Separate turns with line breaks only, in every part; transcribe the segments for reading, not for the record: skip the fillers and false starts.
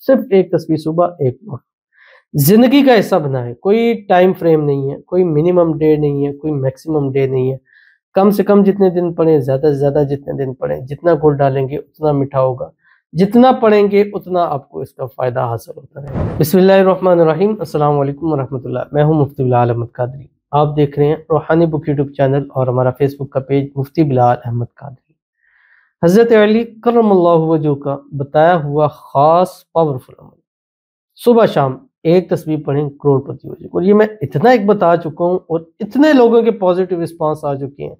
صرف ایک تسبیح صبح، ایک وقت زندگی کا حصہ بنائیں۔ کوئی ٹائم فریم نہیں ہے، کوئی منیمم ڈے نہیں ہے، کوئی میکسیمم ڈے نہیں ہے۔ کم سے کم جتنے دن پڑھیں، زیادہ سے زیادہ جتنے دن پڑھیں، جتنا گڑ ڈالیں گے اتنا میٹھا ہوگا، جتنا پڑھیں گے اتنا آپ کو اس کا فائدہ حاصل ہوتا رہے گا۔ بسم اللہ الرحمن الرحیم، السلام علیکم ورحمۃ اللہ۔ میں ہوں مفتی بلال احمد قادری۔ آپ دیکھ رہے ہیں روحانی بک یوٹیوب چینل اور ہمارا فیس بک کا پیج مفتی بلال احمد قادری۔ حضرت علی کرم اللہ وجہہ کا بتایا ہوا خاص پاورفل عمل، صبح شام ایک تسبیح پڑھیں کروڑ پتی ہو جائے۔ اور یہ میں اتنا ایک بتا چکا ہوں اور اتنے لوگوں کے پازیٹیو رسپانس آ چکے ہیں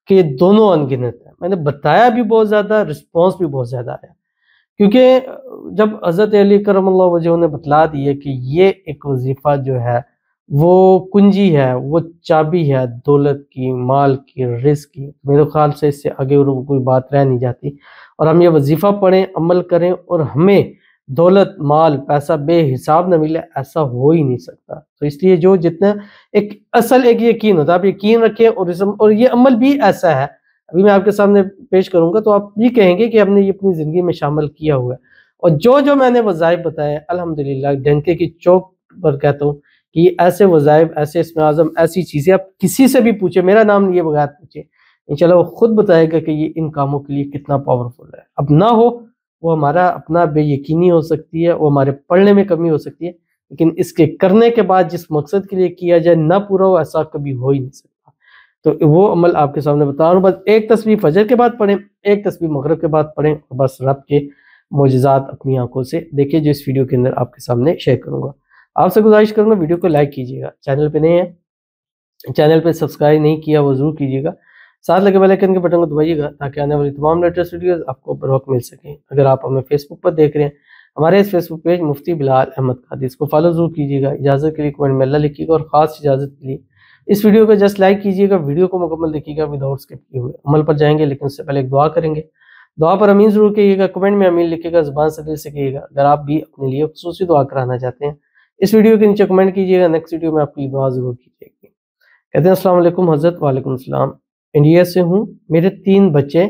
کہ یہ دونوں انگنت ہیں۔ میں نے بتایا بھی بہت زیادہ، رسپانس بھی بہت زیادہ آیا، کیونکہ جب حضرت علی کرم اللہ وجہہ نے بتلا دی ہے کہ یہ ایک وظیفہ جو ہے وہ کنجی ہے، وہ چابی ہے دولت کی، مال کی، رزق کی، میرے خیال سے اس سے آگے اور کوئی بات رہ نہیں جاتی۔ اور ہم یہ وظیفہ پڑھیں، عمل کریں اور ہمیں دولت، مال، پیسہ بے حساب نہ ملے، ایسا ہو ہی نہیں سکتا۔ تو اس لیے جو جتنا ایک اصل ایک یقین ہوتا ہے، آپ یقین رکھیں اور یہ عمل بھی ایسا ہے، ابھی میں آپ کے سامنے پیش کروں گا تو آپ بھی کہیں گے کہ ہم نے یہ اپنی زندگی میں شامل کیا ہوا ہے۔ اور جو میں نے وظائف بتائے الحمدللہ ڈنکے کی چوک پر کہتا ہوں کہ یہ ایسے وظائف، ایسے اسم اعظم، ایسی چیزیں آپ کسی سے بھی پوچھیں، میرا نام لیے بغیر پوچھیں، انشاءاللہ وہ خود بتائے گا کہ یہ ان کاموں کے لیے کتنا پاورفل ہے۔ اب نہ ہو وہ ہمارا اپنا بے یقینی ہو سکتی ہے، وہ ہمارے پڑھنے میں کمی ہو سکتی ہے، لیکن اس کے کرنے کے بعد جس مقصد کے لیے کیا جائے نہ پورا ہو، ایسا کبھی ہو ہی نہیں سکتا۔ تو وہ عمل آپ کے سامنے بتا رہا ہوں۔ بس ایک تسبیح فجر کے بعد پڑھیں، ایک تسبیح مغرب کے بعد پڑھیں، اور بس رب کے معجزات اپنی آنکھوں سے دیکھیں جو اس ویڈیو کے اندر آپ کے سامنے شیئر کروں گا۔ آپ سے گزارش کروں گا ویڈیو کو لائک کیجیے گا، چینل پہ نئے ہیں، چینل پہ سبسکرائب نہیں کیا وہ ضرور کیجیے گا، ساتھ لگے بیل آئیکن کے بٹن کو دبائیے گا تاکہ آنے والی تمام لیٹسٹ ویڈیوز آپ کو بر وقت مل سکیں۔ اگر آپ ہمیں فیس بک پر دیکھ رہے ہیں، ہمارے اس فیس بک پیج مفتی بلال احمد قادری، اس کو فالو ضرور کیجیے گا۔ اجازت کے لیے کمنٹ میں اللہ لکھیے گا، اور خاص اجازت کے لیے اس ویڈیو کو جسٹ لائک کیجیے گا، ویڈیو کو مکمل دیکھیے گا وداؤٹ اسکپ کیے ہوئے۔ عمل پر جائیں گے لیکن اس سے پہلے ایک دعا کریں گے، دعا پر امین ضرور کہیے گا، کمنٹ میں امین لکھیے گا، زبان سے دل سے کہیے گا۔ اگر آپ بھی اپنے لیے خصوصی دعا کرانا چاہتے ہیں اس ویڈیو کے نیچے کمنٹ کیجیے گا، نیکسٹ ویڈیو میں آپ کے لیے دعا ضرور کی جائے گی۔ کہتے ہیں السلام علیکم حضرت۔ وعلیکم السلام، انڈیا سے ہوں، میرے 3 بچے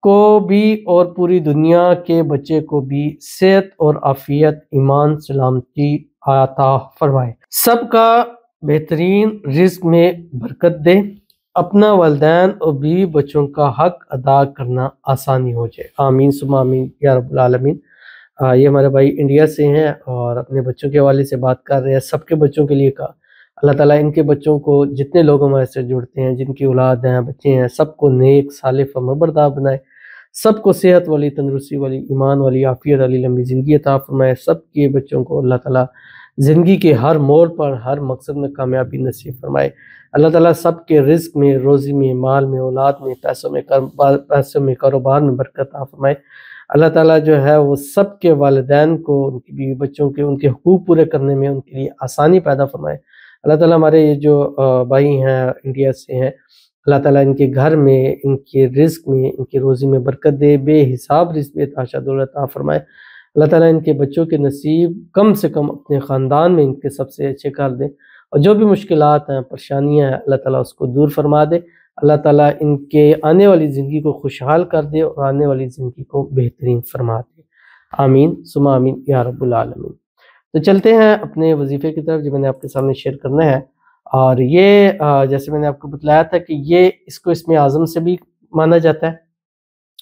کو بھی اور پوری دنیا کے بچے کو بھی صحت اور عافیت، ایمان، سلامتی عطا فرمائے، سب کا بہترین رزق میں برکت دے، اپنا والدین اور بیوی بچوں کا حق ادا کرنا آسانی ہو جائے، آمین ثم آمین یا رب العالمین۔ یہ ہمارے بھائی انڈیا سے ہیں اور اپنے بچوں کے حوالے سے بات کر رہے ہیں، سب کے بچوں کے لیے کہا اللہ تعالیٰ ان کے بچوں کو، جتنے لوگ ہمارے سے جڑتے ہیں، جن کی اولاد ہیں، بچے ہیں، سب کو نیک، صالح، فرمانبردار بنائے، سب کو صحت والی، تندرستی والی، ایمان والی، عافیت والی لمبی زندگی عطا فرمائے، سب کے بچوں کو اللہ تعالیٰ زندگی کے ہر موڑ پر، ہر مقصد میں کامیابی نصیب فرمائے۔ اللہ تعالیٰ سب کے رزق میں، روزی میں، مال میں، اولاد میں، پیسوں میں، کاروبار میں برکت عطا فرمائے۔ اللہ تعالیٰ جو ہے وہ سب کے والدین کو، ان کی بیوی بچوں کے، ان کے حقوق پورے کرنے میں ان کے لیے آسانی پیدا فرمائے۔ اللہ تعالیٰ ہمارے یہ جو بھائی ہیں انڈیا سے ہیں، اللہ تعالیٰ ان کے گھر میں، ان کے رزق میں، ان کی روزی میں برکت دے، بے حساب رزق میں عطا دولت عطا فرمائے۔ اللہ تعالیٰ ان کے بچوں کے نصیب کم سے کم اپنے خاندان میں ان کے سب سے اچھے کر دے، اور جو بھی مشکلات ہیں، پریشانیاں ہیں، اللہ تعالیٰ اس کو دور فرما دے۔ اللہ تعالیٰ ان کے آنے والی زندگی کو خوشحال کر دے اور آنے والی زندگی کو بہترین فرما دے، آمین ثم آمین یا رب العالمین۔ تو چلتے ہیں اپنے وظیفے کی طرف جو میں نے آپ کے سامنے شیئر کرنا ہے، اور یہ جیسے میں نے آپ کو بتلایا تھا کہ یہ اس کو اسم اعظم سے بھی مانا جاتا ہے،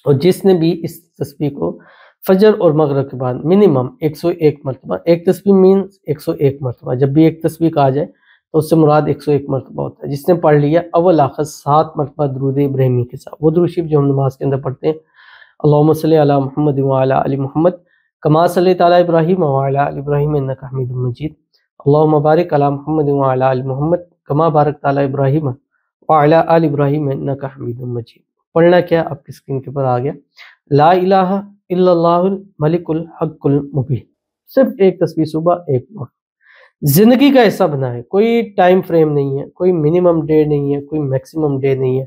اور جس نے بھی اس تسبیح کو فجر اور مغرب کے بعد منیمم 101 مرتبہ، ایک تسبیح مینز 101 مرتبہ، جب بھی ایک تسبیح کہا جائے تو اس سے مراد 101 مرتبہ ہوتا ہے، جس نے پڑھ لیا اول آخر 7 مرتبہ درود ابراہیمی کے ساتھ، وہ درود شریف جو ہم نماز کے اندر پڑھتے ہیں، اللہم صلی علی محمد وعلی آل محمد کما صلیت علی ابراہیم وعلی آل ابراہیم انک حمید مجید، اللہم بارک علی محمد وعلی آل محمد کما بارکت علی ابراہیم وعلی آل ابراہیم انک حمید مجید۔ پڑھنا کیا آپ کی اسکرین کے پر آ گیا، لا الہ الا اللہ الملک الحق المبین، صرف ایک تسبیح صبح، ایک وقت زندگی کا حصہ بنائیں۔ کوئی ٹائم فریم نہیں ہے، کوئی منیمم ڈے نہیں ہے، کوئی میکسیمم ڈے نہیں ہے۔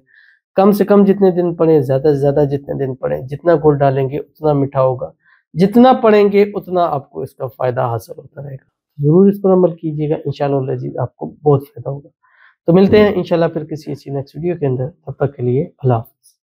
کم سے کم جتنے دن پڑھیں، زیادہ سے زیادہ جتنے دن پڑھیں، جتنا گڑ ڈالیں گے اتنا میٹھا ہوگا، جتنا پڑھیں گے اتنا آپ کو اس کا فائدہ حاصل ہوتا رہے گا۔ ضرور اس پر عمل کیجیے گا، انشاءاللہ العزیز آپ کو بہت فائدہ ہوگا۔ تو ملتے ہیں انشاءاللہ پھر کسی ایسی نیکسٹ ویڈیو کے اندر، تب تک کے لیے اللہ حافظ۔